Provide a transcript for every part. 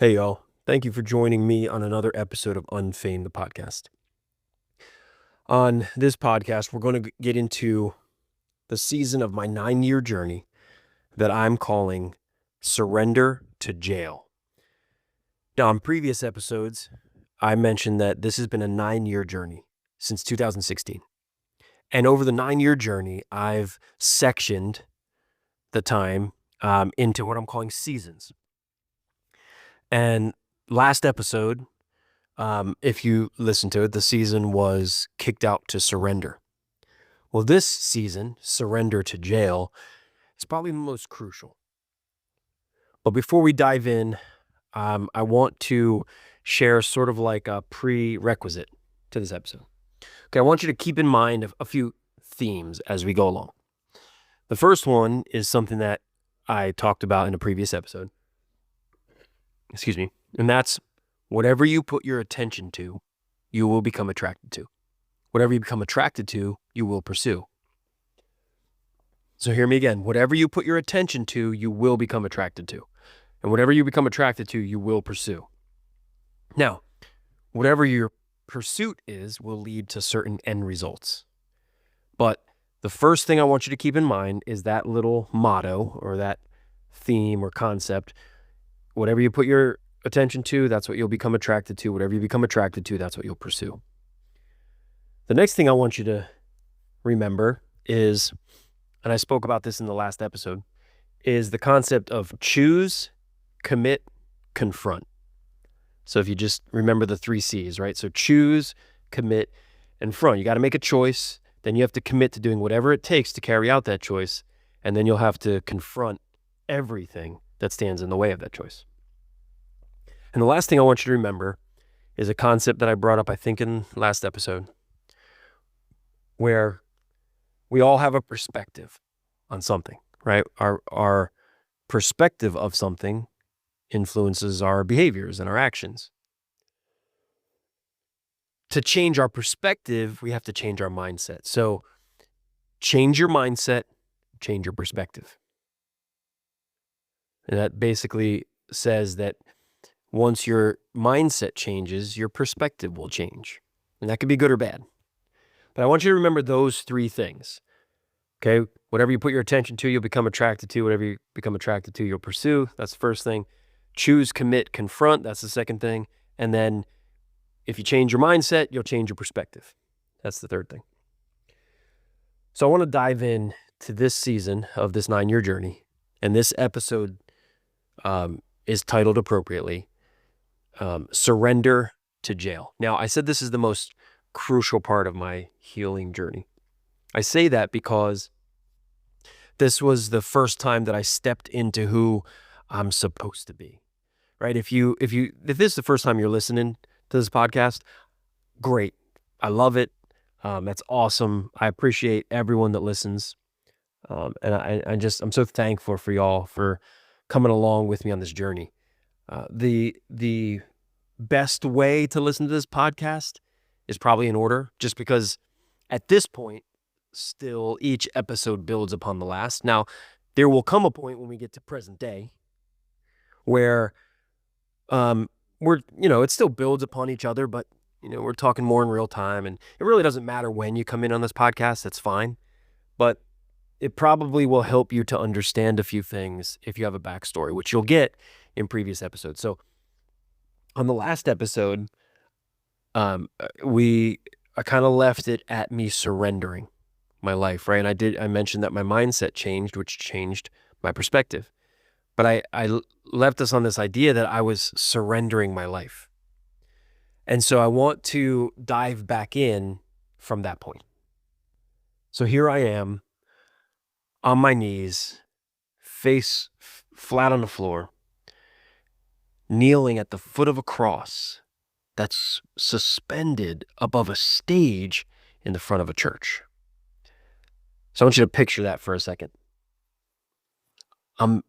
Hey, y'all. Thank you for joining me on another episode of Unfeigned, the podcast. On this podcast, we're going to get into the season of my 9-year journey that I'm calling Surrender to Jail. Now, on previous episodes, I mentioned that this has been a 9-year journey since 2016. And over the 9-year journey, I've sectioned the time into what I'm calling seasons. And last episode, if you listen to it, the season was Kicked Out to Surrender. Well, this season, Surrender to Jail, is probably the most crucial. But before we dive in, I want to share sort of like a prerequisite to this episode. Okay, I want you to keep in mind a few themes as we go along. The first one is something that I talked about in a previous episode. Excuse me. And that's whatever you put your attention to, you will become attracted to. Whatever you become attracted to, you will pursue. So hear me again. Whatever you put your attention to, you will become attracted to. And whatever you become attracted to, you will pursue. Now, whatever your pursuit is will lead to certain end results. But the first thing I want you to keep in mind is that little motto or that theme or concept. Whatever you put your attention to, that's what you'll become attracted to. Whatever you become attracted to, that's what you'll pursue. The next thing I want you to remember is, and I spoke about this in the last episode, is the concept of choose, commit, confront. So if you just remember the 3 C's, right? So choose, commit, and front. You got to make a choice. Then you have to commit to doing whatever it takes to carry out that choice. And then you'll have to confront everything that stands in the way of that choice. And the last thing I want you to remember is a concept that I brought up, I think, in last episode, where we all have a perspective on something, right? Our perspective of something influences our behaviors and our actions. To change our perspective, we have to change our mindset. So change your mindset, change your perspective. And that basically says that once your mindset changes, your perspective will change. And that could be good or bad. But I want you to remember those 3 things. Okay? Whatever you put your attention to, you'll become attracted to. Whatever you become attracted to, you'll pursue. That's the first thing. Choose, commit, confront. That's the second thing. And then if you change your mindset, you'll change your perspective. That's the third thing. So I want to dive in to this season of this 9-year journey. And this episode is titled appropriately, Surrender to Jail. Now, I said this is the most crucial part of my healing journey. I say that because this was the first time that I stepped into who I'm supposed to be, right? If this is the first time you're listening to this podcast, great. I love it. That's awesome. I appreciate everyone that listens. And I'm so thankful for y'all for coming along with me on this journey. The best way to listen to this podcast is probably in order, just because at this point, still each episode builds upon the last. Now, there will come a point when we get to present day where it still builds upon each other, but we're talking more in real time, and it really doesn't matter when you come in on this podcast. That's fine. But it probably will help you to understand a few things if you have a backstory, which you'll get in previous episodes. So on the last episode, I kind of left it at me surrendering my life, right? And I mentioned that my mindset changed, which changed my perspective. But I left us on this idea that I was surrendering my life. And so I want to dive back in from that point. So here I am on my knees, face flat on the floor, kneeling at the foot of a cross that's suspended above a stage in the front of a church. So I want you to picture that for a second. I'm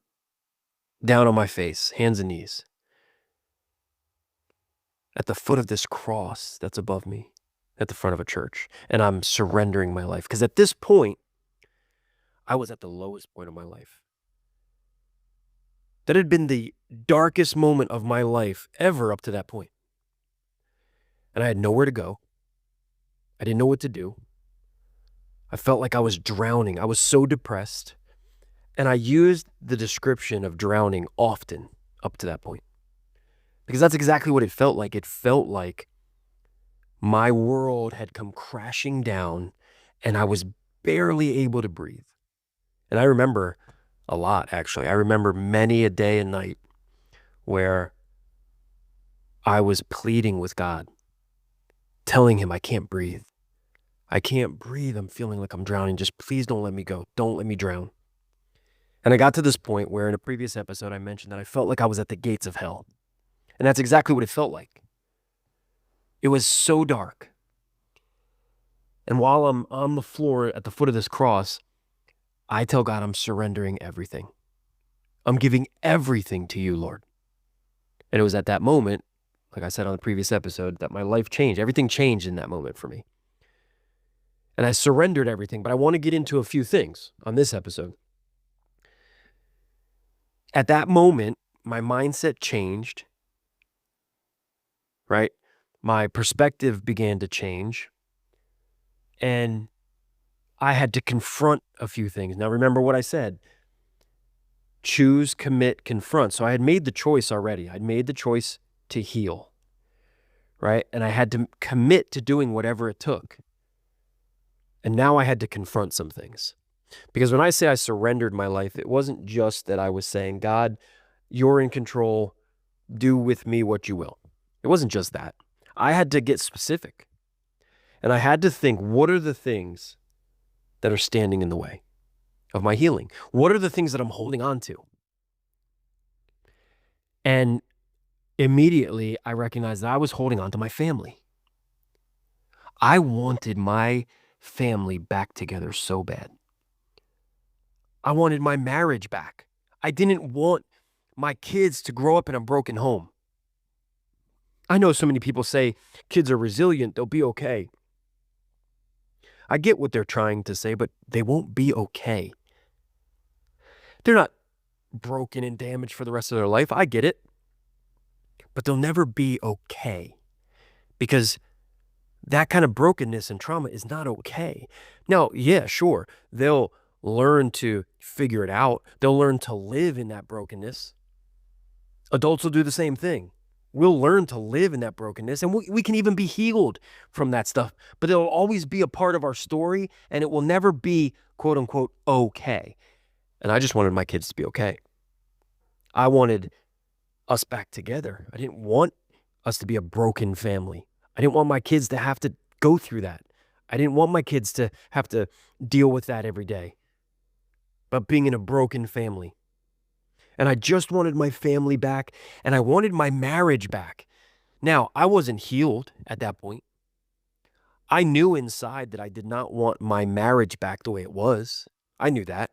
down on my face, hands and knees, at the foot of this cross that's above me at the front of a church. And I'm surrendering my life. Because at this point, I was at the lowest point of my life. That had been the darkest moment of my life ever up to that point. And I had nowhere to go. I didn't know what to do. I felt like I was drowning. I was so depressed. And I used the description of drowning often up to that point. Because that's exactly what it felt like. It felt like my world had come crashing down and I was barely able to breathe. And I remember a lot, actually. I remember many a day and night where I was pleading with God, telling him I can't breathe. I can't breathe. I'm feeling like I'm drowning. Just please don't let me go. Don't let me drown. And I got to this point where in a previous episode, I mentioned that I felt like I was at the gates of hell. And that's exactly what it felt like. It was so dark. And while I'm on the floor at the foot of this cross, I tell God I'm surrendering everything. I'm giving everything to you, Lord. And it was at that moment, like I said on the previous episode, that my life changed. Everything changed in that moment for me. And I surrendered everything, but I want to get into a few things on this episode. At that moment, my mindset changed, right? My perspective began to change. And I had to confront a few things. Now, remember what I said. Choose, commit, confront. So I had made the choice already. I'd made the choice to heal, right? And I had to commit to doing whatever it took. And now I had to confront some things. Because when I say I surrendered my life, it wasn't just that I was saying, God, you're in control. Do with me what you will. It wasn't just that. I had to get specific. And I had to think, what are the things that are standing in the way of my healing? What are the things that I'm holding on to? And immediately I recognized that I was holding on to my family. I wanted my family back together so bad. I wanted my marriage back. I didn't want my kids to grow up in a broken home. I know so many people say kids are resilient, they'll be okay. I get what they're trying to say, but they won't be okay. They're not broken and damaged for the rest of their life. I get it. But they'll never be okay because that kind of brokenness and trauma is not okay. Now, yeah, sure, they'll learn to figure it out. They'll learn to live in that brokenness. Adults will do the same thing. We'll learn to live in that brokenness, and we can even be healed from that stuff, but it'll always be a part of our story, and it will never be, quote unquote, okay. And I just wanted my kids to be okay. I wanted us back together. I didn't want us to be a broken family. I didn't want my kids to have to go through that. I didn't want my kids to have to deal with that every day. But being in a broken family. And I just wanted my family back, and I wanted my marriage back. Now, I wasn't healed at that point. I knew inside that I did not want my marriage back the way it was. I knew that.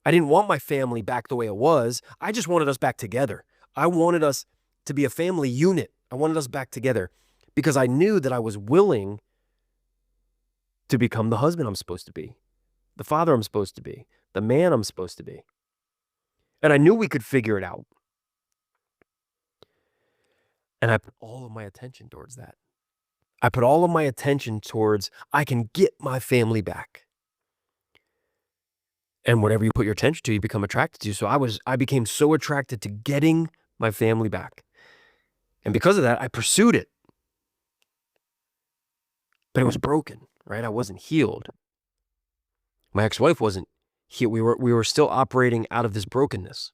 I didn't want my family back the way it was. I just wanted us back together. I wanted us to be a family unit. I wanted us back together because I knew that I was willing to become the husband I'm supposed to be, the father I'm supposed to be, the man I'm supposed to be. And I knew we could figure it out. And I put all of my attention towards that. I put all of my attention towards, I can get my family back. And whatever you put your attention to, you become attracted to. So I became so attracted to getting my family back. And because of that, I pursued it. But it was broken, right? I wasn't healed. My ex-wife wasn't healed. We were still operating out of this brokenness.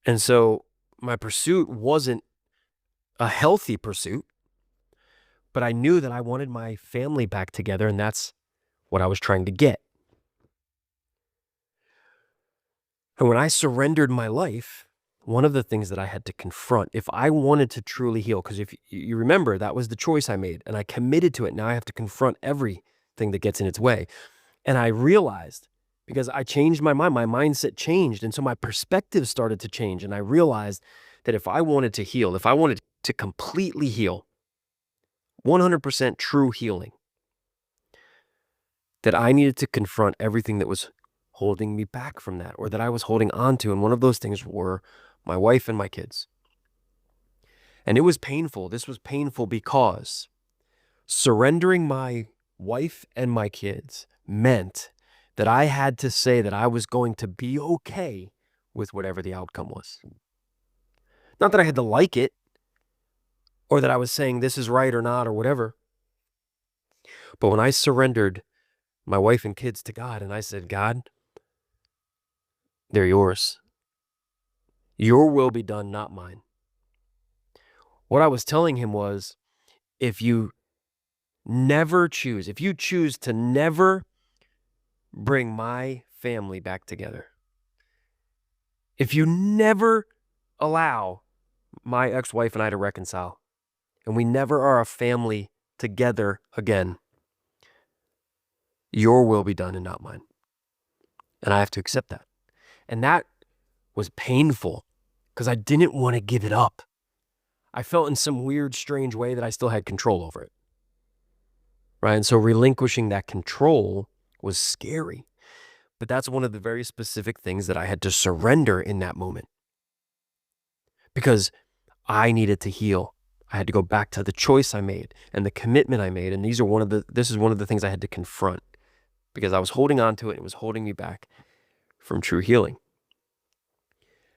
And so my pursuit wasn't a healthy pursuit, but I knew that I wanted my family back together, and that's what I was trying to get. And when I surrendered my life, one of the things that I had to confront, if I wanted to truly heal, because if you remember, that was the choice I made, and I committed to it. Now I have to confront everything that gets in its way. And I realized, because I changed my mind, my mindset changed, and so my perspective started to change, and I realized that if I wanted to heal, if I wanted to completely heal, 100% true healing, that I needed to confront everything that was holding me back from that, or that I was holding on to. And one of those things were my wife and my kids. And it was painful. This was painful because surrendering my wife and my kids meant that I had to say that I was going to be okay with whatever the outcome was. Not that I had to like it, or that I was saying this is right or not or whatever. But when I surrendered my wife and kids to God and I said, God, they're yours. Your will be done, not mine. What I was telling him was, if you choose to never bring my family back together, if you never allow my ex-wife and I to reconcile, and we never are a family together again, your will be done and not mine. And I have to accept that. And that was painful because I didn't want to give it up. I felt in some weird, strange way that I still had control over it. Right? And so relinquishing that control was scary. But that's one of the very specific things that I had to surrender in that moment. Because I needed to heal. I had to go back to the choice I made and the commitment I made. And this is one of the things I had to confront, because I was holding on to it and it was holding me back from true healing.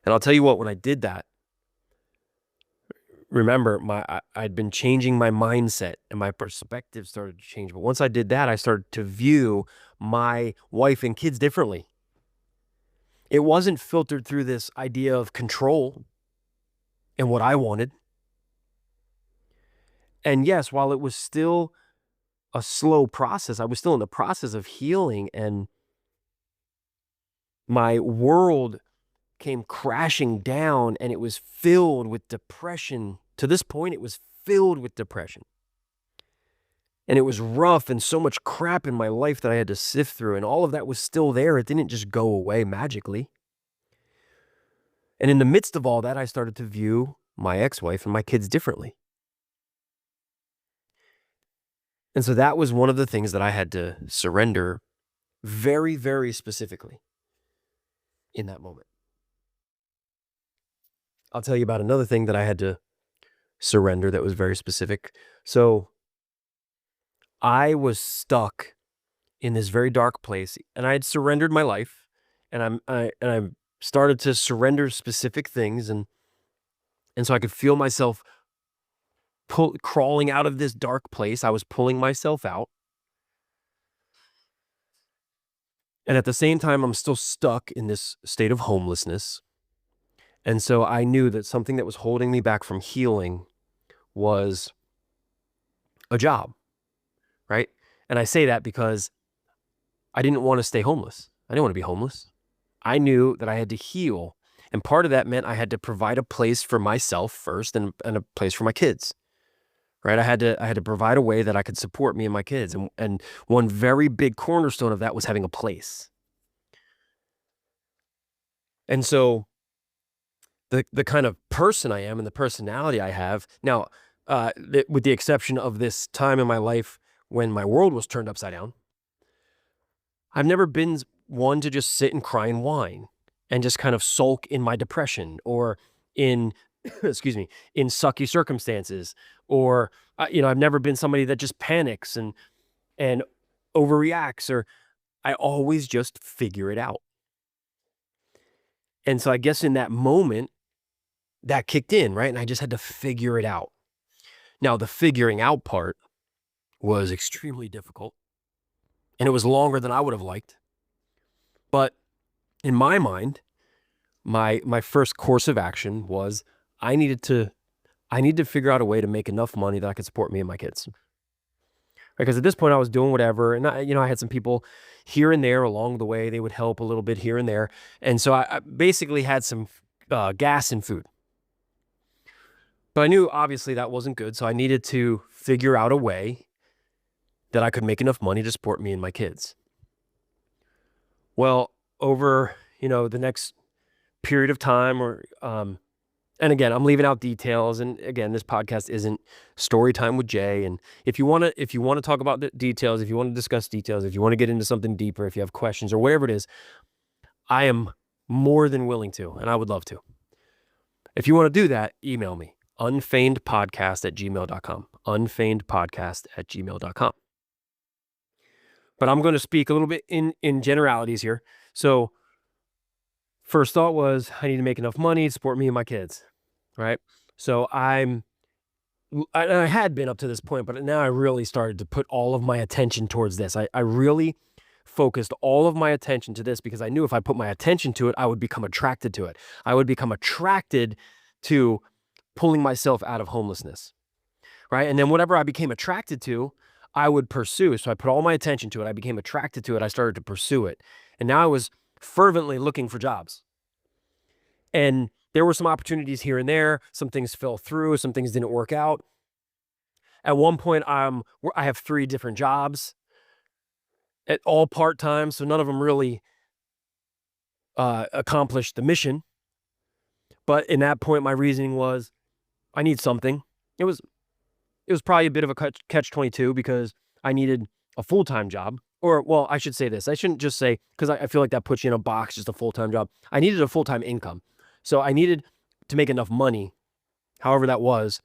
And I'll tell you what, when I did that, remember, I'd been changing my mindset and my perspective started to change. But once I did that, I started to view my wife and kids differently. It wasn't filtered through this idea of control and what I wanted. And yes, while it was still a slow process, I was still in the process of healing, and my world came crashing down and it was filled with depression. To this point, it was filled with depression. And it was rough and so much crap in my life that I had to sift through, and all of that was still there. It didn't just go away magically. And in the midst of all that, I started to view my ex-wife and my kids differently. And so that was one of the things that I had to surrender very, very specifically in that moment. I'll tell you about another thing that I had to surrender that was very specific. So I was stuck in this very dark place, and I had surrendered my life, and I started to surrender specific things, and so I could feel myself crawling out of this dark place. I was pulling myself out. And at the same time, I'm still stuck in this state of homelessness. And so I knew that something that was holding me back from healing was a job, right? And I say that because I didn't want to stay homeless. I didn't want to be homeless. I knew that I had to heal. And part of that meant I had to provide a place for myself first, and a place for my kids. Right? I had to provide a way that I could support me and my kids. And one very big cornerstone of that was having a place. And so the kind of person I am and the personality I have now, with the exception of this time in my life when my world was turned upside down, I've never been one to just sit and cry and whine and just kind of sulk in my depression, or in excuse me, in sucky circumstances, or I've never been somebody that just panics and overreacts, or I always just figure it out. And so I guess in that moment that kicked in, right? And I just had to figure it out. Now, the figuring out part was extremely difficult, and it was longer than I would have liked. But in my mind, my first course of action was I needed to figure out a way to make enough money that I could support me and my kids. Because at this point I was doing whatever, and I had some people here and there along the way. They would help a little bit here and there. And so I basically had some gas and food. But I knew obviously that wasn't good. So I needed to figure out a way that I could make enough money to support me and my kids. Well, over, the next period of time, or, and again, I'm leaving out details. And again, this podcast isn't story time with Jay. And if you want to talk about the details, if you want to discuss details, if you want to get into something deeper, if you have questions or whatever it is, I am more than willing to, and I would love to. If you want to do that, email me, unfeignedpodcast@gmail.com, unfeignedpodcast@gmail.com. But I'm going to speak a little bit in generalities here. So first thought was I need to make enough money to support me and my kids, right? So I had been up to this point, but now I really started to put all of my attention towards this. I really focused all of my attention to this because I knew if I put my attention to it, I would become attracted to it. I would become attracted to pulling myself out of homelessness, right? And then whatever I became attracted to, I would pursue. So I put all my attention to it. I became attracted to it. I started to pursue it. And now I was fervently looking for jobs. And there were some opportunities here and there. Some things fell through. Some things didn't work out. At one point, I have 3 different jobs, at all part-time. So none of them really accomplished the mission. But in that point, my reasoning was, I need something. It was probably a bit of a catch-22 because I needed a full-time job. Or, well, I should say this. I shouldn't just say, because I feel like that puts you in a box, just a full-time job. I needed a full-time income. So I needed to make enough money, however that was,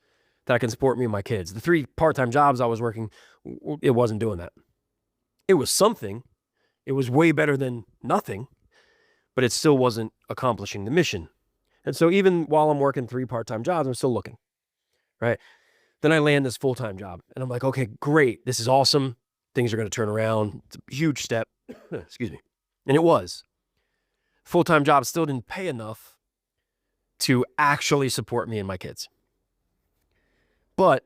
that I can support me and my kids. The 3 part-time jobs I was working, it wasn't doing that. It was something. It was way better than nothing, but it still wasn't accomplishing the mission. And so even while I'm working 3 part-time jobs, I'm still looking, right? Then I land this full-time job, and I'm like, okay, great. This is awesome. Things are going to turn around. It's a huge step. Excuse me. And it was. Full-time job still didn't pay enough to actually support me and my kids. But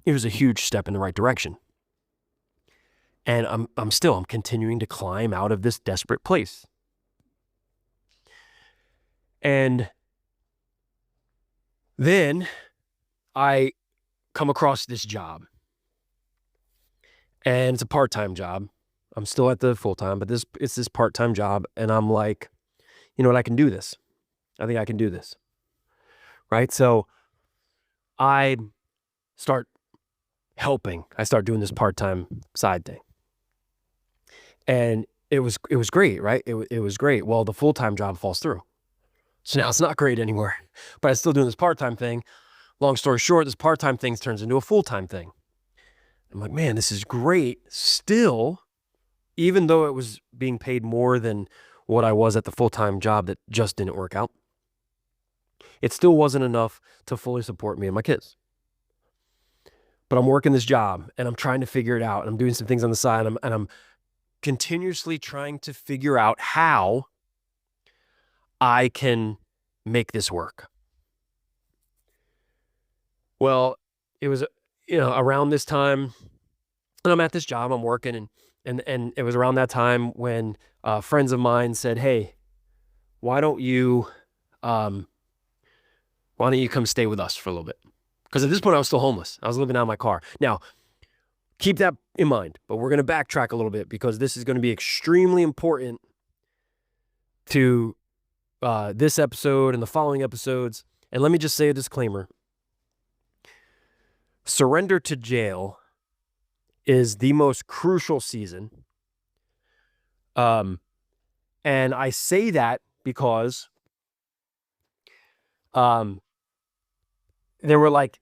it was a huge step in the right direction. And I'm continuing to climb out of this desperate place. And then I come across this job. And it's a part-time job. I'm still at the full-time, but it's this part-time job. And I'm like, you know what, I can do this. I think I can do this. Right? So I start helping. I start doing this part-time side thing. And it was great, right? It was great. Well, the full-time job falls through. So now it's not great anymore. But I'm still doing this part-time thing. Long story short, this part-time thing turns into a full-time thing. I'm like, man, this is great. Still, even though it was being paid more than what I was at the full-time job that just didn't work out, it still wasn't enough to fully support me and my kids. But I'm working this job and I'm trying to figure it out. And I'm doing some things on the side and I'm continuously trying to figure out how I can make this work. Well, it was, around this time, and I'm at this job, I'm working, and it was around that time when friends of mine said, hey, why don't you come stay with us for a little bit? Because at this point I was still homeless. I was living out of my car. Now, keep that in mind, but we're going to backtrack a little bit because this is going to be extremely important to this episode and the following episodes. And let me just say a disclaimer. Surrender to jail is the most crucial season. And I say that because there were like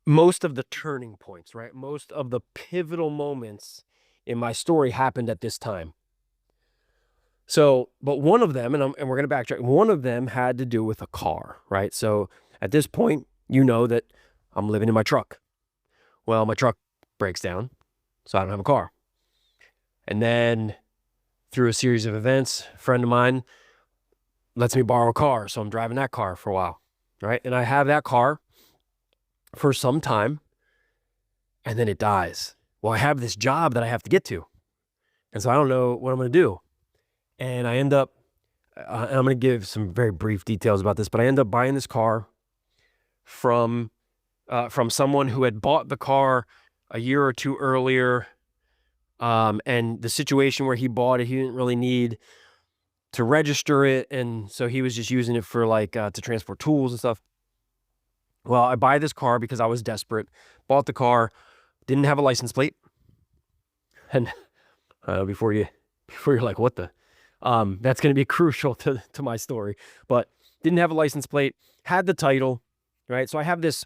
most of the turning points, right? Most of the pivotal moments in my story happened at this time. So, but one of them, and we're going to backtrack, one of them had to do with a car, right? So at this point, you know that I'm living in my truck. Well, my truck breaks down, so I don't have a car. And then through a series of events, a friend of mine lets me borrow a car. So I'm driving that car for a while, right? And I have that car for some time, and then it dies. Well, I have this job that I have to get to. And so I don't know what I'm going to do. And I end up, and I'm going to give some very brief details about this, but I end up buying this car from someone who had bought the car a year or two earlier. And the situation where he bought it, he didn't really need to register it. And so he was just using it for to transport tools and stuff. Well, I buy this car because I was desperate, bought the car, didn't have a license plate. And before you're like, what the That's going to be crucial to my story. But didn't have a license plate, had the title, right? So I have this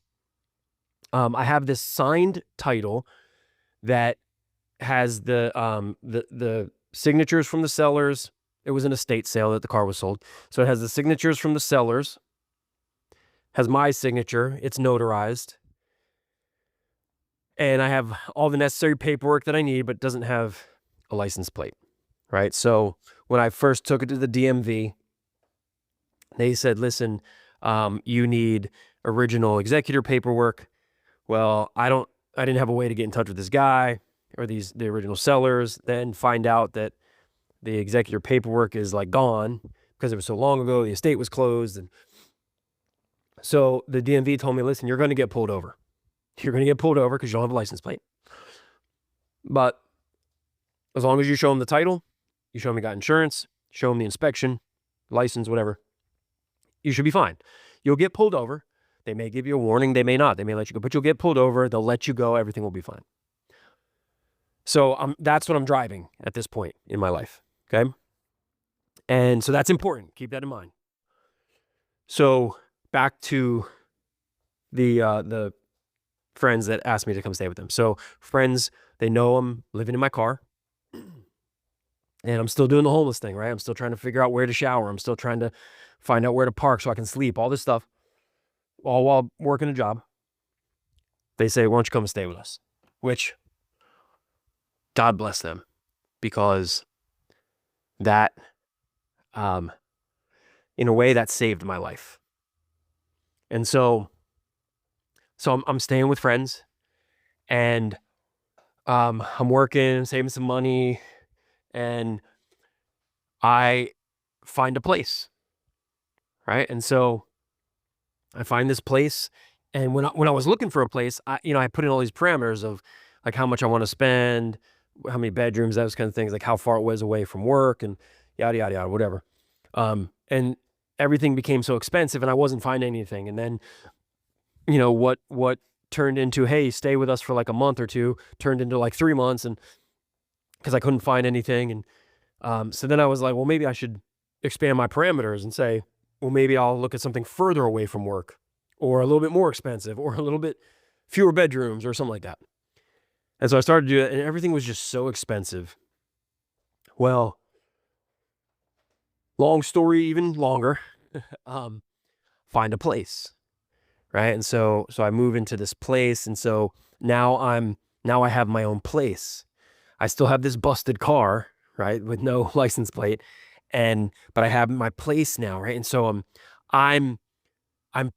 signed title that has the signatures from the sellers. It was an estate sale that the car was sold. So it has the signatures from the sellers, has my signature, it's notarized. And I have all the necessary paperwork that I need, but doesn't have a license plate, right? So when I first took it to the DMV, they said, listen, you need original executor paperwork. Well, I didn't have a way to get in touch with this guy or the original sellers, then find out that the executor paperwork is like gone because it was so long ago, the estate was closed. And so the DMV told me, listen, you're going to get pulled over. You're going to get pulled over because you don't have a license plate. But as long as you show them the title, you show them you got insurance, show them the inspection, license, whatever, you should be fine. You'll get pulled over. They may give you a warning. They may not. They may let you go, but you'll get pulled over. They'll let you go. Everything will be fine. So that's what I'm driving at this point in my life. Okay. And so that's important. Keep that in mind. So back to the friends that asked me to come stay with them. So friends, they know I'm living in my car and I'm still doing the homeless thing, right? I'm still trying to figure out where to shower. I'm still trying to find out where to park so I can sleep, all this stuff, all while working a job. They say, why don't you come and stay with us? Which, God bless them, because that, in a way, that saved my life. And so I'm staying with friends, and I'm working, saving some money, and I find a place, right? And so I find this place, and when I was looking for a place, I put in all these parameters of like how much I want to spend, how many bedrooms, those kind of things, like how far it was away from work, and yada yada yada, whatever. And everything became so expensive, and I wasn't finding anything. And then, what turned into, hey, stay with us for like a month or two, turned into like 3 months, and because I couldn't find anything. And so then I was like, well, maybe I should expand my parameters and say, well, maybe I'll look at something further away from work, or a little bit more expensive, or a little bit fewer bedrooms, or something like that. And so I started to do it, and everything was just so expensive. Well, long story, even longer, find a place, right? And so I move into this place, and so now I have my own place. I still have this busted car, right, with no license plate, but I have my place now, right? And so I'm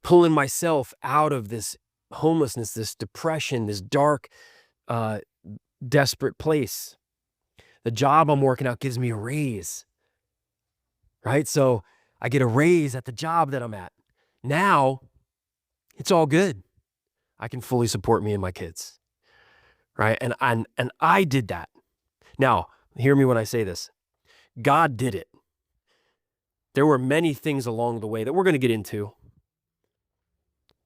pulling myself out of this homelessness, this depression, this dark, desperate place. The job I'm working out gives me a raise, right? So I get a raise at the job that I'm at. Now it's all good. I can fully support me and my kids, right? And I did that. Now, hear me when I say this. God did it. There were many things along the way that we're going to get into,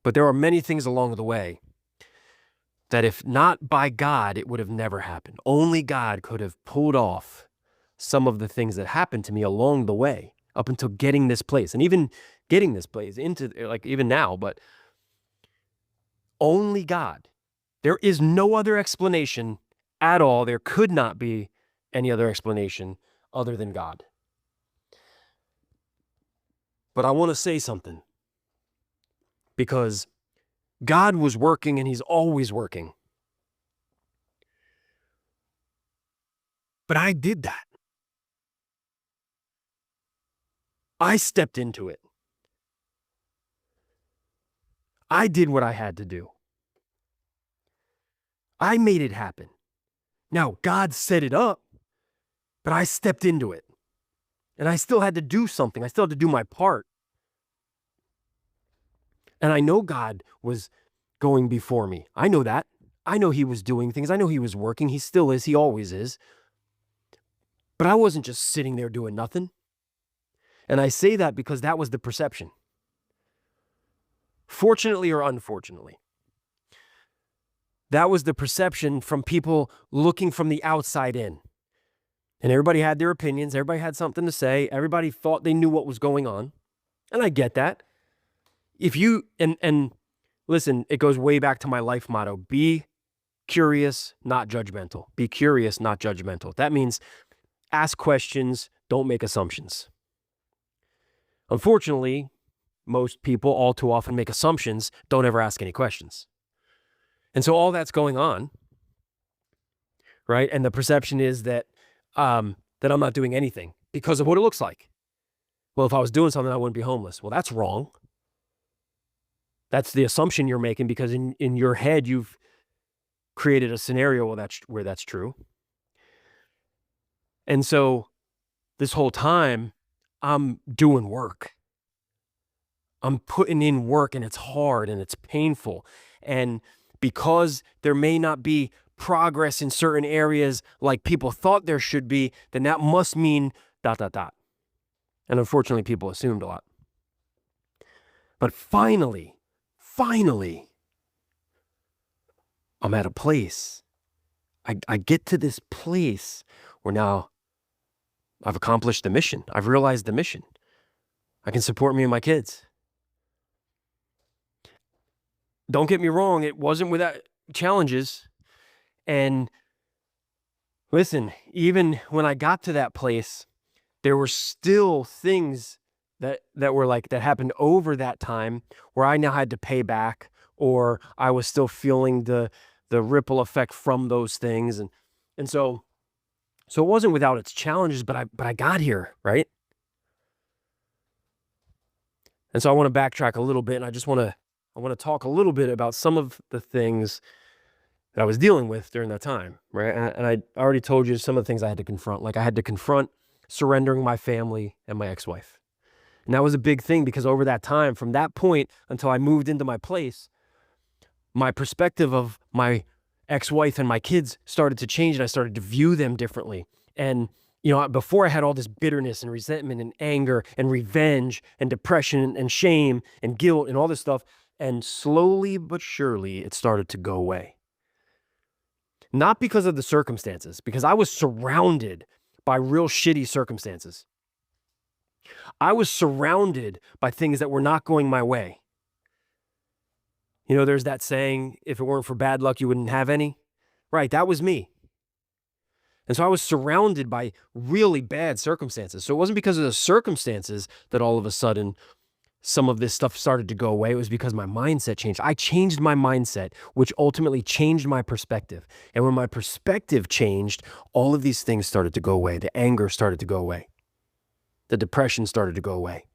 but there are many things along the way that if not by God, it would have never happened. Only God could have pulled off some of the things that happened to me along the way up until getting this place, and even getting this place into, like, even now, but only God. There is no other explanation at all. There could not be any other explanation other than God. But I want to say something, because God was working, and he's always working. But I did that. I stepped into it. I did what I had to do. I made it happen. Now, God set it up, but I stepped into it. And I still had to do something. I still had to do my part. And I know God was going before me. I know that. I know he was doing things. I know he was working. He still is. He always is. But I wasn't just sitting there doing nothing. And I say that because that was the perception. Fortunately or unfortunately, that was the perception from people looking from the outside in. And everybody had their opinions. Everybody had something to say. Everybody thought they knew what was going on. And I get that. If you, and listen, it goes way back to my life motto: be curious, not judgmental. Be curious, not judgmental. That means ask questions, don't make assumptions. Unfortunately, most people all too often make assumptions, don't ever ask any questions. And so all that's going on, right? And the perception is that that I'm not doing anything because of what it looks like. Well, if I was doing something, I wouldn't be homeless. Well, that's wrong. That's the assumption you're making because in your head, you've created a scenario where that's true. And so this whole time, I'm doing work. I'm putting in work, and it's hard and it's painful. And because there may not be progress in certain areas like people thought there should be, then that must mean ... And unfortunately, people assumed a lot. But finally, I'm at a place. I get to this place where now I've accomplished the mission. I've realized the mission. I can support me and my kids. Don't get me wrong, it wasn't without challenges. And listen, even when I got to that place, there were still things that were like that happened over that time where I now had to pay back, or I was still feeling the ripple effect from those things. And so it wasn't without its challenges, but I got here, right? And so I want to backtrack a little bit, and I want to talk a little bit about some of the things that I was dealing with during that time, right? And I already told you some of the things I had to confront. Like I had to confront surrendering my family and my ex-wife. And that was a big thing because over that time, from that point until I moved into my place, my perspective of my ex-wife and my kids started to change, and I started to view them differently. And, before I had all this bitterness and resentment and anger and revenge and depression and shame and guilt and all this stuff. And slowly but surely, it started to go away. Not because of the circumstances, because I was surrounded by real shitty circumstances. I was surrounded by things that were not going my way. There's that saying, if it weren't for bad luck, you wouldn't have any. Right, that was me. And so I was surrounded by really bad circumstances. So it wasn't because of the circumstances that all of a sudden some of this stuff started to go away. It was because my mindset changed. I changed my mindset, which ultimately changed my perspective. And when my perspective changed, all of these things started to go away. The anger started to go away. The depression started to go away.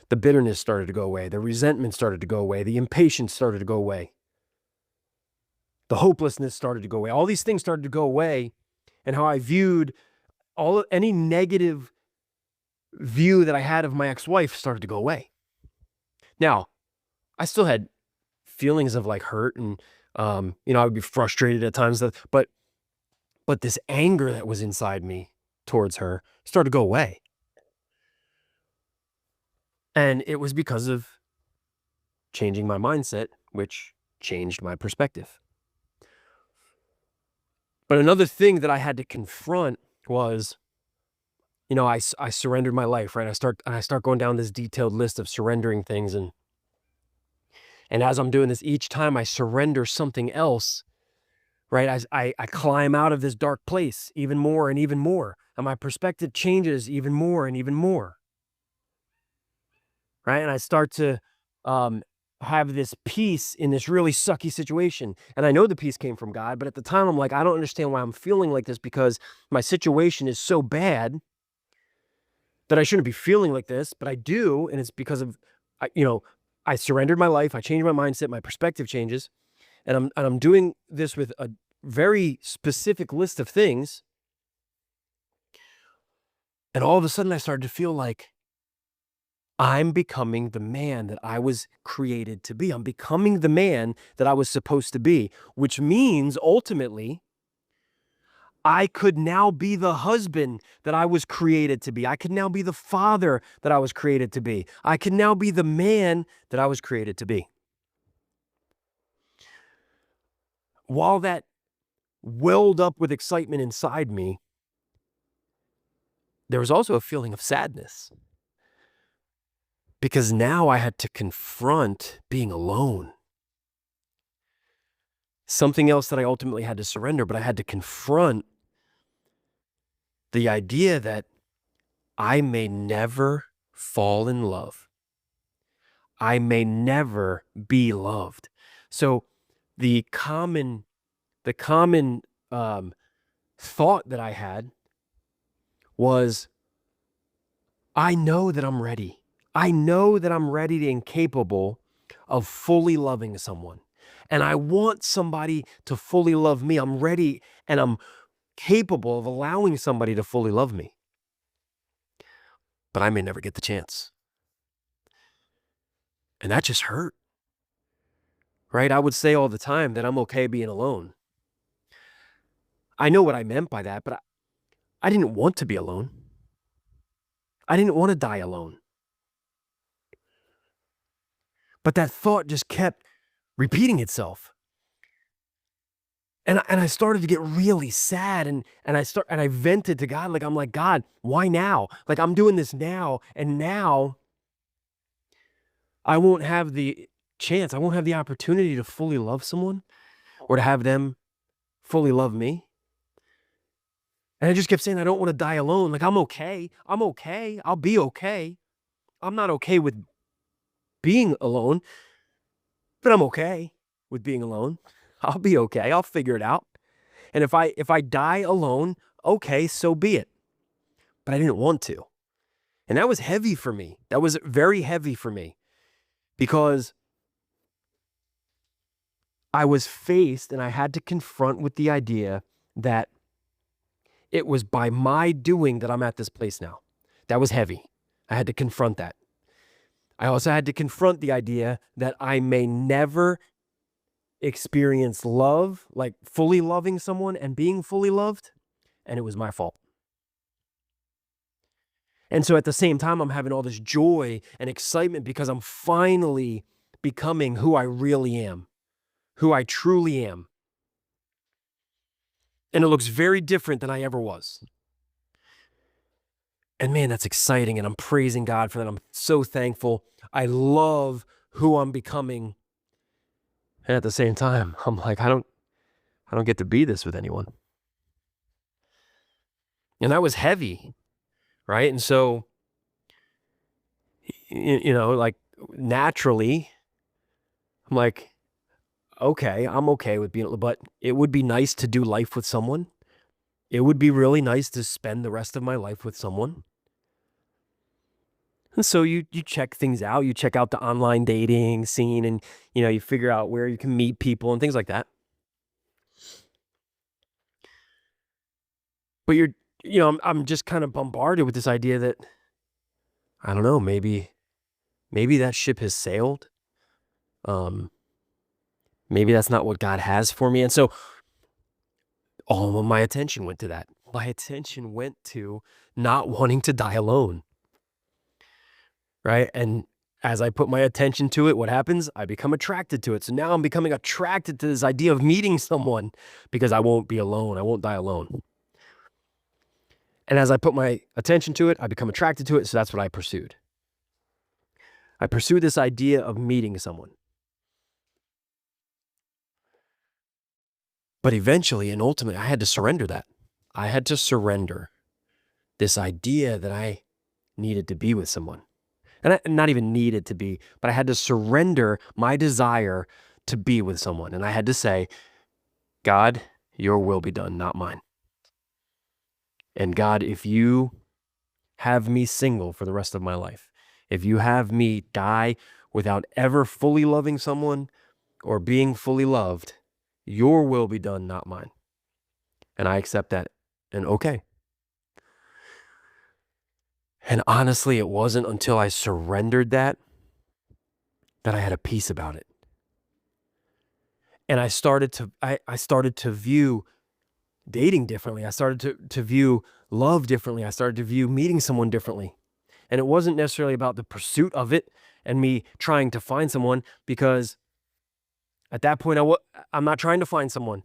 The bitterness started to go away. The resentment started to go away. The impatience started to go away. The hopelessness started to go away. All these things started to go away, and how I viewed any negative view that I had of my ex-wife started to go away. Now, I still had feelings of like hurt and, I would be frustrated at times, but this anger that was inside me towards her started to go away. And it was because of changing my mindset, which changed my perspective. But another thing that I had to confront was, I surrendered my life, right? I start going down this detailed list of surrendering things. And as I'm doing this, each time I surrender something else, right? As I climb out of this dark place even more and even more. And my perspective changes even more and even more. Right? And I start to have this peace in this really sucky situation. And I know the peace came from God, but at the time I'm like, I don't understand why I'm feeling like this, because my situation is so bad that I shouldn't be feeling like this, but I do. And it's because of, I surrendered my life. I changed my mindset. My perspective changes. And I'm doing this with a very specific list of things. And all of a sudden I started to feel like I'm becoming the man that I was created to be. I'm becoming the man that I was supposed to be, which means ultimately I could now be the husband that I was created to be. I could now be the father that I was created to be. I could now be the man that I was created to be. While that welled up with excitement inside me, there was also a feeling of sadness because now I had to confront being alone. Something else that I ultimately had to surrender, but I had to confront the idea that I may never fall in love. I may never be loved. So the common thought that I had was, I know that I'm ready. I know that I'm ready and capable of fully loving someone. And I want somebody to fully love me. I'm ready and I'm capable of allowing somebody to fully love me. But I may never get the chance. And that just hurt, right? I would say all the time that I'm okay being alone. I know what I meant by that, but I didn't want to be alone. I didn't want to die alone. But that thought just kept repeating itself. And I started to get really sad and I vented to God. Like, I'm like, God, why now? Like, I'm doing this now, and now I won't have the chance. I won't have the opportunity to fully love someone or to have them fully love me. And I just kept saying, I don't want to die alone. Like, I'm okay. I'm okay. I'll be okay. I'm not okay with being alone, but I'm okay with being alone. I'll be okay. I'll figure it out. And if I die alone, okay, so be it. But I didn't want to. And that was heavy for me. That was very heavy for me because I was faced and I had to confront with the idea that it was by my doing that I'm at this place now. That was heavy. I had to confront that. I also had to confront the idea that I may never experience love, like fully loving someone and being fully loved, and it was my fault. And so at the same time, I'm having all this joy and excitement because I'm finally becoming who I really am, who I truly am. And it looks very different than I ever was. And man, that's exciting. And I'm praising God for that. I'm so thankful. I love who I'm becoming. And at the same time, I'm like, I don't get to be this with anyone. And that was heavy, right? And so, like naturally, I'm like, okay, I'm okay with being, but it would be nice to do life with someone. It would be really nice to spend the rest of my life with someone. And so you check things out. You check out the online dating scene and, you figure out where you can meet people and things like that. But I'm just kind of bombarded with this idea that, I don't know, maybe that ship has sailed. Maybe that's not what God has for me. And so all of my attention went to that. My attention went to not wanting to die alone. Right. And as I put my attention to it, what happens? I become attracted to it. So now I'm becoming attracted to this idea of meeting someone because I won't be alone. I won't die alone. And as I put my attention to it, I become attracted to it. So that's what I pursued. I pursued this idea of meeting someone. But eventually and ultimately, I had to surrender that. I had to surrender this idea that I needed to be with someone. And not even needed to be, but I had to surrender my desire to be with someone. And I had to say, God, your will be done, not mine. And God, if you have me single for the rest of my life, if you have me die without ever fully loving someone or being fully loved, your will be done, not mine. And I accept that. And okay. And honestly, it wasn't until I surrendered that I had a peace about it. And I started to view dating differently. I started to view love differently. I started to view meeting someone differently. And it wasn't necessarily about the pursuit of it and me trying to find someone, because at that point I'm not trying to find someone.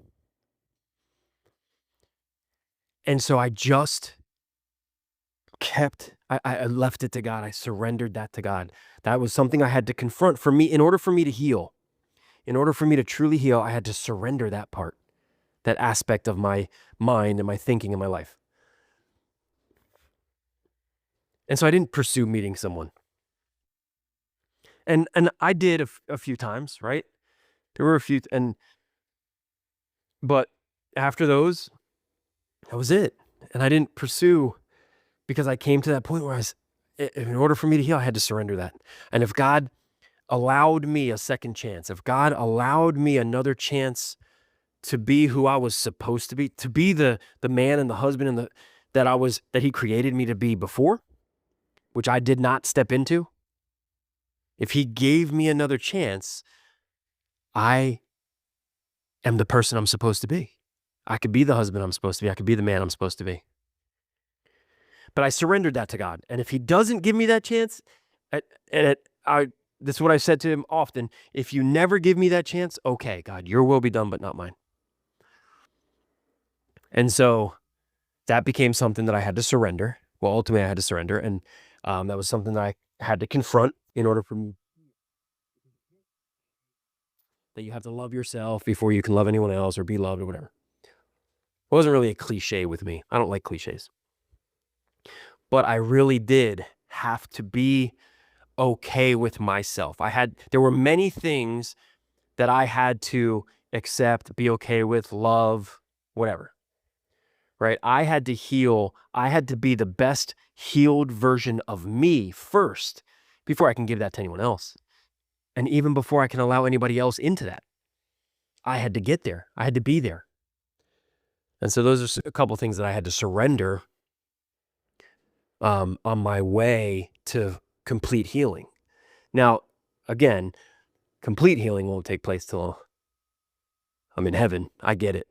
And so I just I left it to God. I surrendered that to God. That was something I had to confront for me in order for me to heal. In order for me to truly heal, I had to surrender that part, that aspect of my mind and my thinking in my life. And so I didn't pursue meeting someone. And I did a few times, right? There were a few, but after those, that was it. And I didn't pursue because I came to that point where in order for me to heal, I had to surrender that. And if God allowed me a second chance, if God allowed me another chance to be who I was supposed to be the man and the husband that he created me to be before, which I did not step into, if he gave me another chance, I am the person I'm supposed to be. I could be the husband I'm supposed to be. I could be the man I'm supposed to be. But I surrendered that to God. And if he doesn't give me that chance, that's what I said to him often. If you never give me that chance, okay, God, your will be done, but not mine. And so that became something that I had to surrender. Well, ultimately I had to surrender. And that was something that I had to confront in order for me. That you have to love yourself before you can love anyone else or be loved or whatever. It wasn't really a cliche with me. I don't like cliches. But I really did have to be okay with myself. There were many things that I had to accept, be okay with, love, whatever. Right? I had to heal. I had to be the best healed version of me first before I can give that to anyone else. And even before I can allow anybody else into that, I had to get there. I had to be there. And so those are a couple of things that I had to surrender on my way to complete healing. Now, again, complete healing won't take place till I'm in heaven. I get it.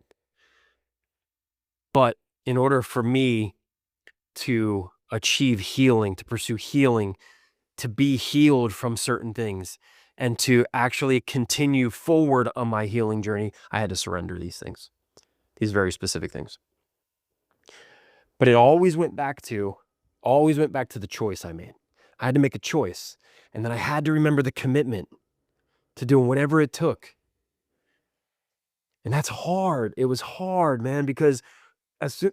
But in order for me to achieve healing, to pursue healing, to be healed from certain things, and to actually continue forward on my healing journey, I had to surrender these things, these very specific things. But it always went back to the choice I made. I had to make a choice. And then I had to remember the commitment to doing whatever it took. And that's hard. It was hard, man, because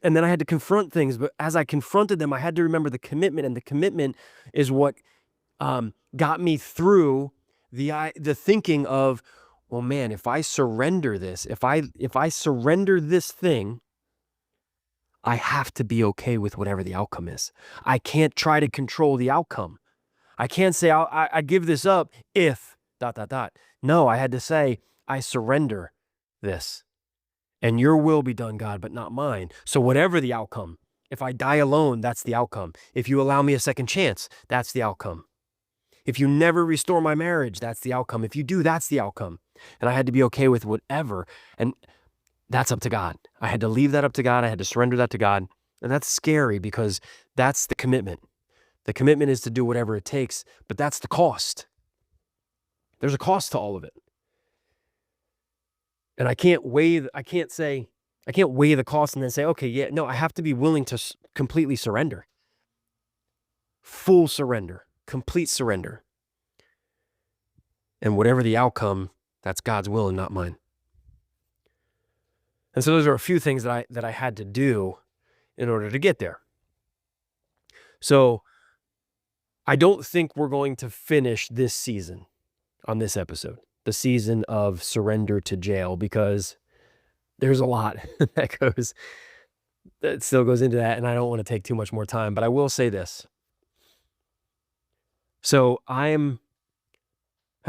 and then I had to confront things. But as I confronted them, I had to remember the commitment. And the commitment is what got me through the thinking of, well, man, if I surrender this, if I surrender this thing, I have to be okay with whatever the outcome is. I can't try to control the outcome. I can't say I give this up if ... No, I had to say I surrender this. And your will be done, God, but not mine. So whatever the outcome, if I die alone, that's the outcome. If you allow me a second chance, that's the outcome. If you never restore my marriage, that's the outcome. If you do, that's the outcome. And I had to be okay with whatever. And that's up to God. I had to leave that up to God. I had to surrender that to God. And that's scary because that's the commitment. The commitment is to do whatever it takes, but that's the cost. There's a cost to all of it. And I can't weigh the cost and then say, okay, yeah, no, I have to be willing to completely surrender. Full surrender, complete surrender. And whatever the outcome, that's God's will and not mine. And so those are a few things that I had to do in order to get there. So I don't think we're going to finish this season on this episode, the season of surrender to jail, because there's a lot that still goes into that, and I don't want to take too much more time, but I will say this. So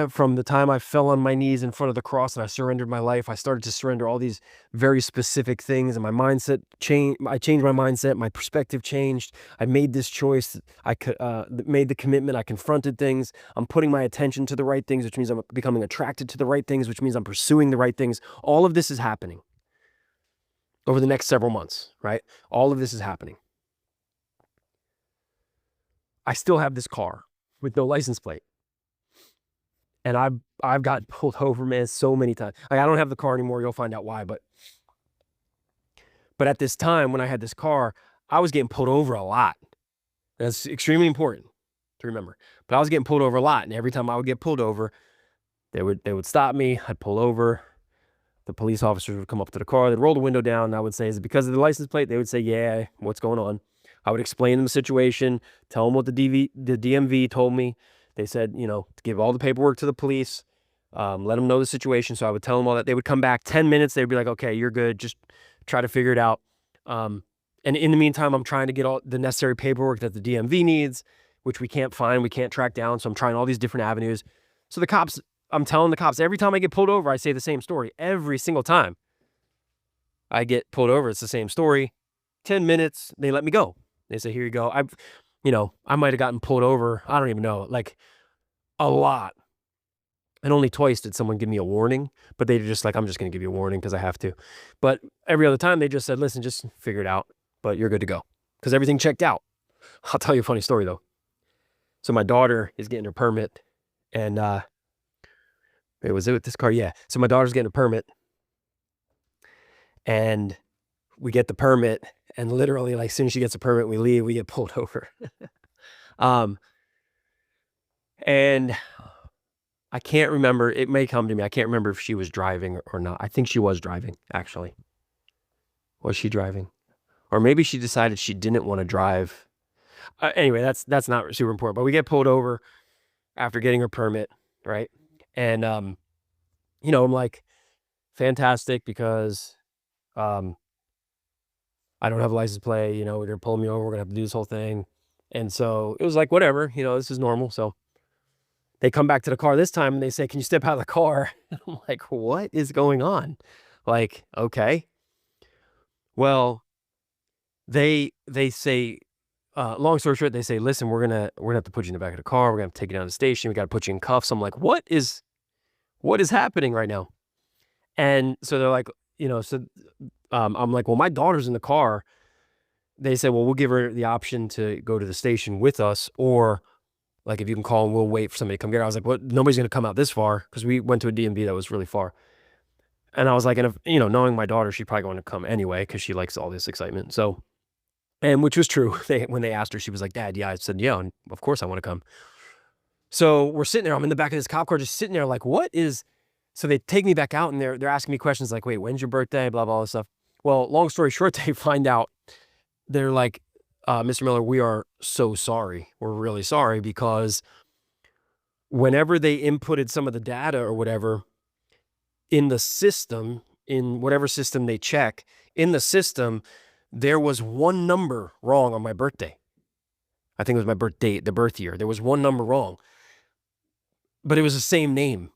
from the time I fell on my knees in front of the cross and I surrendered my life, I started to surrender all these very specific things, and my mindset changed. I changed my mindset. My perspective changed. I made this choice. I made the commitment. I confronted things. I'm putting my attention to the right things, which means I'm becoming attracted to the right things, which means I'm pursuing the right things. All of this is happening over the next several months, right? All of this is happening. I still have this car with no license plate. And I've gotten pulled over, man, so many times. I don't have the car anymore. You'll find out why. But at this time when I had this car, I was getting pulled over a lot. That's extremely important to remember. But I was getting pulled over a lot, and every time I would get pulled over, they would stop me. I'd pull over. The police officers would come up to the car. They'd roll the window down, and I would say, "Is it because of the license plate?" They would say, "Yeah, what's going on?" I would explain them the situation, tell them what the DMV told me. They said, to give all the paperwork to the police, let them know the situation. So I would tell them all that. They would come back 10 minutes. They'd be like, "Okay, you're good. Just try to figure it out." And in the meantime, I'm trying to get all the necessary paperwork that the DMV needs, which we can't find, we can't track down. So I'm trying all these different avenues. So I'm telling the cops every time I get pulled over, I say the same story. Every single time I get pulled over, it's the same story. 10 minutes, they let me go. They say, "Here you go." I might have gotten pulled over. I don't even know, like a lot. And only twice did someone give me a warning, but they're just like, "I'm just going to give you a warning because I have to." But every other time they just said, "Listen, just figure it out, but you're good to go." Because everything checked out. I'll tell you a funny story though. So my daughter is getting her permit, and was it with this car? Yeah. So my daughter's getting a permit, and we get the permit, and literally, like, as soon as she gets a permit, we leave, we get pulled over. Um, and I can't remember. It may come to me. I can't remember if she was driving or not. I think she was driving, actually. Was she driving? Or maybe she decided she didn't want to drive. Anyway, that's not super important. But we get pulled over after getting her permit, right? And I'm like, fantastic, because I don't have a license plate. They're gonna pull me over. We're gonna have to do this whole thing. And so it was like, whatever. This is normal. So they come back to the car this time and they say, "Can you step out of the car?" I'm like, "What is going on?" Like, okay. Well, they say, long story short, they say, "Listen, we're gonna have to put you in the back of the car. We're gonna have to take you down to the station. We got to put you in cuffs." I'm like, what is happening right now? And so they're like, I'm like, "Well, my daughter's in the car." They said, "Well, we'll give her the option to go to the station with us, or like, if you can call and we'll wait for somebody to come get her." I was like, "What? Nobody's gonna come out this far," because we went to a DMV that was really far. And I was like, and if, knowing my daughter, she's probably going to come anyway because she likes all this excitement. So, and which was true. When they asked her, she was like, "Dad, yeah." I said, "Yeah, and of course I want to come." So we're sitting there. I'm in the back of this cop car, just sitting there, like, what is? So they take me back out, and they're asking me questions like, "Wait, when's your birthday?" Blah blah, all this stuff. Well, long story short, they find out. They're like, "Mr. Miller, we are so sorry. We're really sorry, because whenever they inputted some of the data or whatever in the system, in whatever system they check, in the system, there was one number wrong on my birthday. I think it was my birth date, the birth year. There was one number wrong, but it was the same name,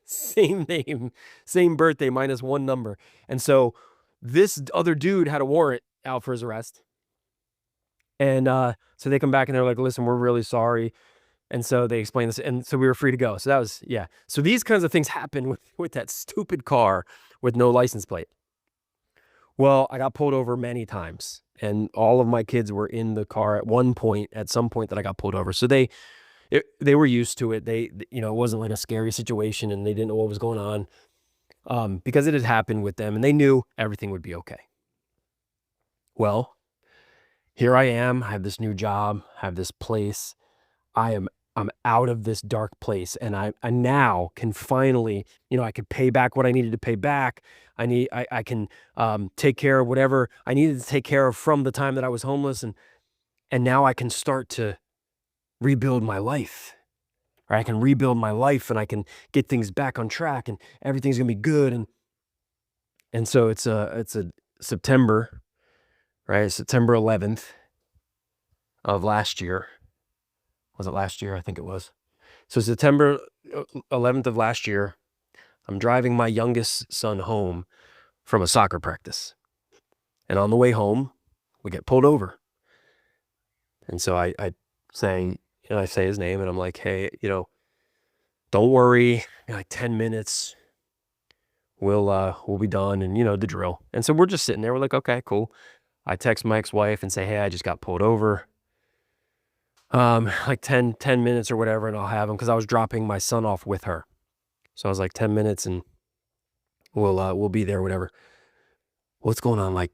same name, same birthday, minus one number." And so this other dude had a warrant out for his arrest. And so they come back and they're like, "Listen, we're really sorry." And so they explain this, and so we were free to go. So that was, yeah. So these kinds of things happen with that stupid car with no license plate. Well, I got pulled over many times, and all of my kids were in the car at some point that I got pulled over. So they were used to it. It wasn't like a scary situation, and they didn't know what was going on, because it had happened with them, and they knew everything would be okay. Well, here I am. I have this new job. I have this place. I'm out of this dark place, and I now can finally, I can pay back what I needed to pay back. I can take care of whatever I needed to take care of from the time that I was homeless, and now I can start to rebuild my life. Or I can rebuild my life, and I can get things back on track, and everything's gonna be good. And so it's a September, right? September 11th of last year. Was it last year? I think it was. So September 11th of last year, I'm driving my youngest son home from a soccer practice. And on the way home, we get pulled over. And so I say his name, and I'm like, "Hey, don't worry, like 10 minutes, we'll be done," and the drill. And so we're just sitting there. We're like, "Okay, cool." I text my ex-wife and say, "Hey, I just got pulled over. Like 10 minutes or whatever, and I'll have him," because I was dropping my son off with her. So I was like, 10 minutes and we'll be there, whatever. What's going on? Like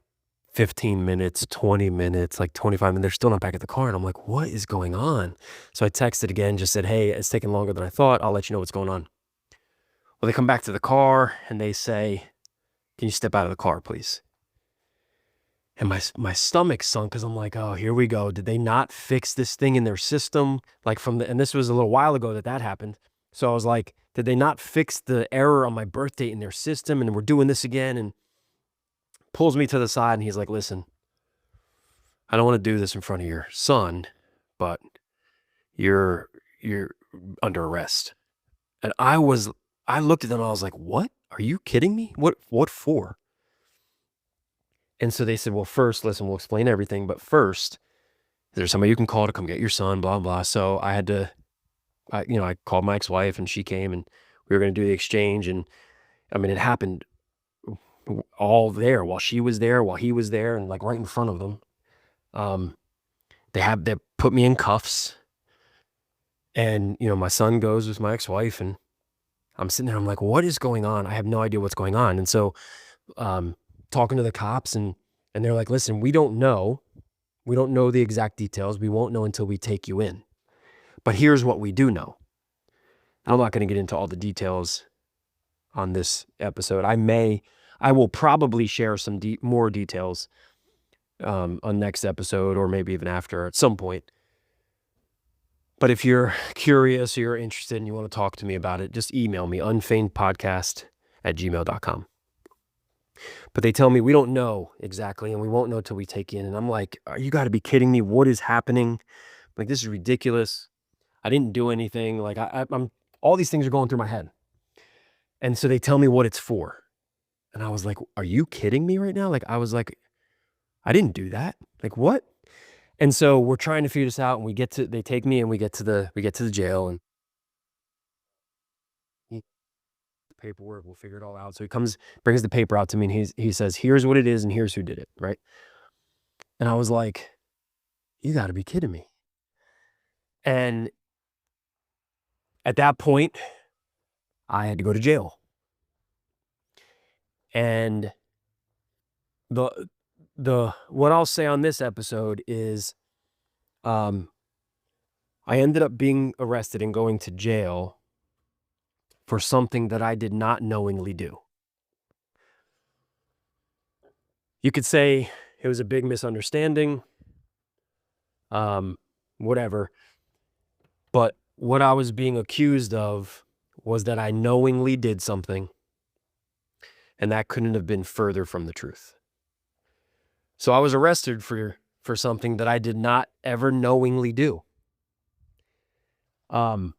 15 minutes, 20 minutes, like 25 minutes. They're still not back at the car. And I'm like, what is going on? So I texted again, just said, hey, it's taking longer than I thought. I'll let you know what's going on. Well, they come back to the car and they say, can you step out of the car, please? And my stomach sunk because I'm like, oh, here we go. Did they not fix this thing in their system? Like and this was a little while ago that happened. So I was like, did they not fix the error on my birth date in their system? And we're doing this again. And pulls me to the side and he's like, listen, I don't want to do this in front of your son, but you're under arrest. And I looked at them and I was like, what? Are you kidding me? What for? And so they said, well, first, listen, we'll explain everything. But first, there's somebody you can call to come get your son, blah, blah. So I had to, I called my ex-wife and she came and we were going to do the exchange. And I mean, it happened all there while she was there, while he was there, and like right in front of them. They put me in cuffs. And, my son goes with my ex-wife and I'm sitting there, I'm like, what is going on? I have no idea what's going on. And so, talking to the cops and they're like, listen, we don't know the exact details. We won't know until we take you in. But here's what we do know. I'm not going to get into all the details on this episode. I will probably share some more details on next episode or maybe even after at some point. But if you're curious or you're interested and you want to talk to me about it, just email me, unfeignedpodcast@gmail.com. But they tell me we don't know exactly and we won't know till we take you in. And I'm like, you got to be kidding me. What is happening? Like, this is ridiculous. I didn't do anything. Like I'm all these things are going through my head. And so they tell me what it's for. And I was like, are you kidding me right now? Like, I was like, I didn't do that. Like, what? And so we're trying to figure this out and they take me and we get to the jail and paperwork, we'll figure it all out. So he brings the paper out to me and he says, here's what it is and here's who did it, right? And I was like, you got to be kidding me. And at that point, I had to go to jail. And what I'll say on this episode is, I ended up being arrested and going to jail for something that I did not knowingly do. You could say it was a big misunderstanding, whatever. But what I was being accused of was that I knowingly did something, and that couldn't have been further from the truth. So I was arrested for something that I did not ever knowingly do. And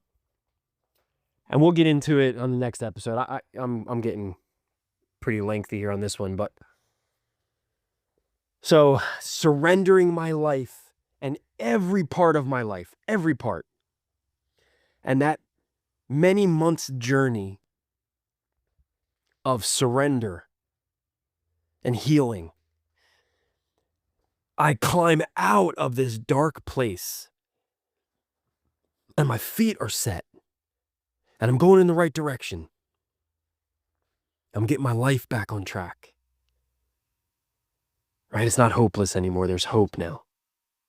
we'll get into it on the next episode. I'm getting pretty lengthy here on this one, but so surrendering my life and every part of my life, every part, and that many months journey of surrender and healing, I climb out of this dark place and my feet are set and I'm going in the right direction. I'm getting my life back on track. Right? It's not hopeless anymore. There's hope now.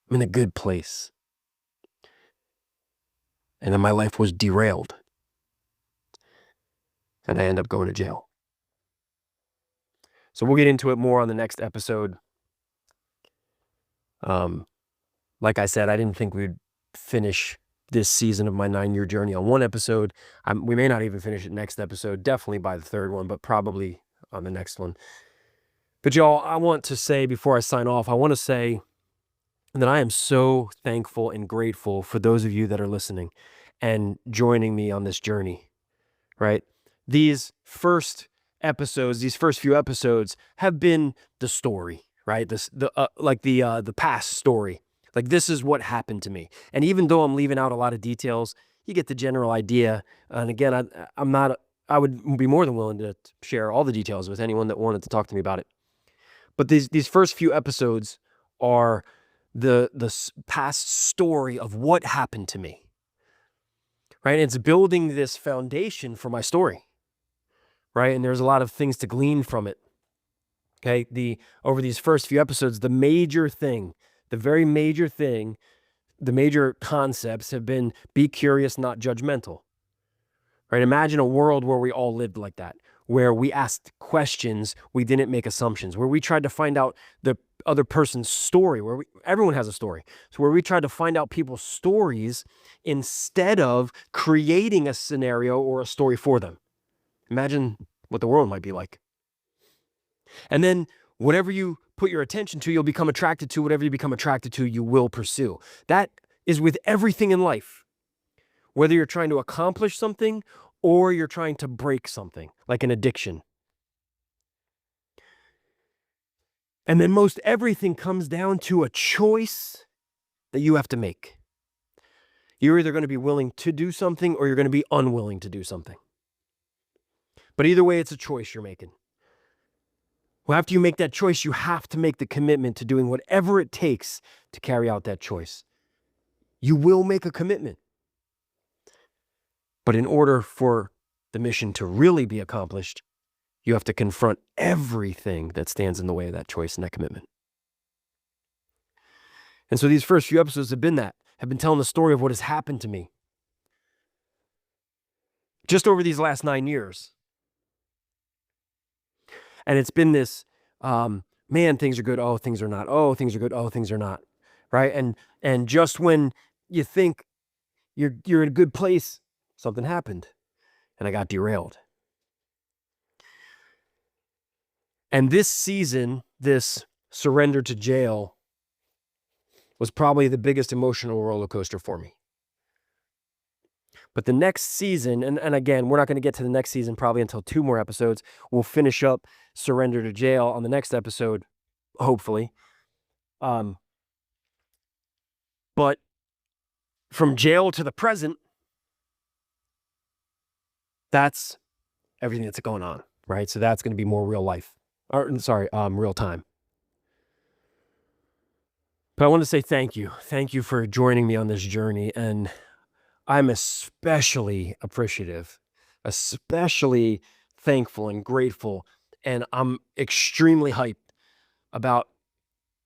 I'm in a good place. And then my life was derailed. And I end up going to jail. So we'll get into it more on the next episode. Like I said, I didn't think we'd finish this season of my 9-year journey on one episode. We may not even finish it next episode, definitely by the third one, but probably on the next one. But y'all, I want to say before I sign off, I want to say that I am so thankful and grateful for those of you that are listening and joining me on this journey, right? These first few episodes have been the story, right? The past story. Like, this is what happened to me. And even though I'm leaving out a lot of details, you get the general idea. And again, I would be more than willing to share all the details with anyone that wanted to talk to me about it. But these first few episodes are the past story of what happened to me, right? And it's building this foundation for my story, right? And there's a lot of things to glean from it. Okay, over these first few episodes, the major thing, the very major thing, the major concepts have been be curious, not judgmental. Right? Imagine a world where we all lived like that, where we asked questions, we didn't make assumptions, where we tried to find out the other person's story, everyone has a story. So where we tried to find out people's stories instead of creating a scenario or a story for them. Imagine what the world might be like. And then whatever you put your attention to, you'll become attracted to. Whatever you become attracted to, you will pursue. That is with everything in life. Whether you're trying to accomplish something or you're trying to break something, like an addiction. And then most everything comes down to a choice that you have to make. You're either going to be willing to do something or you're going to be unwilling to do something. But either way, it's a choice you're making. Well, after you make that choice, you have to make the commitment to doing whatever it takes to carry out that choice. You will make a commitment. But in order for the mission to really be accomplished, you have to confront everything that stands in the way of that choice and that commitment. And so these first few episodes have been telling the story of what has happened to me just over these last 9 years. And it's been this, man, things are good. Oh, things are not. Oh, things are good. Oh, things are not. Right? And just when you think you're in a good place, something happened and I got derailed. And this season, this surrender to jail was probably the biggest emotional roller coaster for me. But the next season, and again, we're not going to get to the next season probably until 2 more episodes. We'll finish up Surrender to Jail on the next episode, hopefully. But from jail to the present, that's everything that's going on, right? So that's going to be more real life. Real time. But I want to say thank you. Thank you for joining me on this journey. And I'm especially appreciative, especially thankful and grateful. And I'm extremely hyped about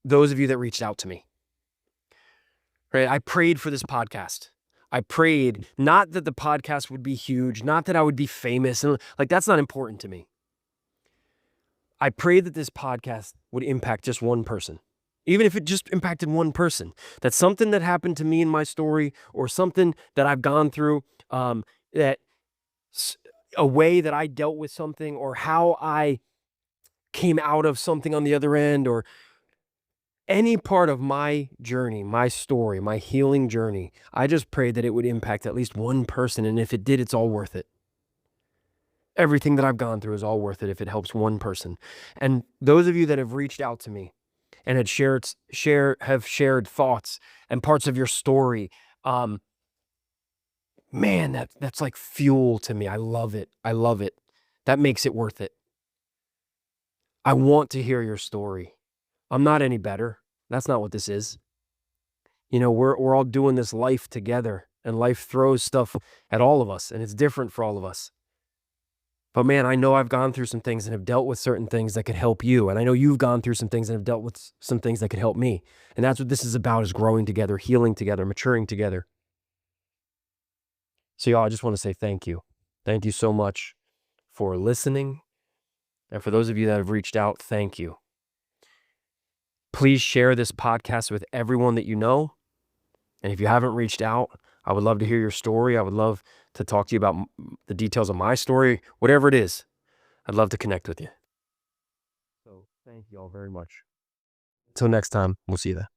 those of you that reached out to me. Right? I prayed for this podcast. I prayed not that the podcast would be huge, not that I would be famous, and like that's not important to me. I prayed that this podcast would impact just one person. Even if it just impacted one person, that something that happened to me in my story or something that I've gone through, that a way that I dealt with something or how I came out of something on the other end or any part of my journey, my story, my healing journey, I just prayed that it would impact at least one person. And if it did, it's all worth it. Everything that I've gone through is all worth it if it helps one person. And those of you that have reached out to me and have shared thoughts and parts of your story, man, that's like fuel to me. I love it. I love it. That makes it worth it. I want to hear your story. I'm not any better. That's not what this is. You know, we're all doing this life together, and life throws stuff at all of us, and it's different for all of us. But man, I know I've gone through some things and have dealt with certain things that could help you. And I know you've gone through some things and have dealt with some things that could help me. And that's what this is about, is growing together, healing together, maturing together. So y'all, I just want to say thank you. Thank you so much for listening. And for those of you that have reached out, thank you. Please share this podcast with everyone that you know. And if you haven't reached out, I would love to hear your story. I would love to talk to you about the details of my story, whatever it is. I'd love to connect with you. So thank you all very much. Until next time, we'll see you there.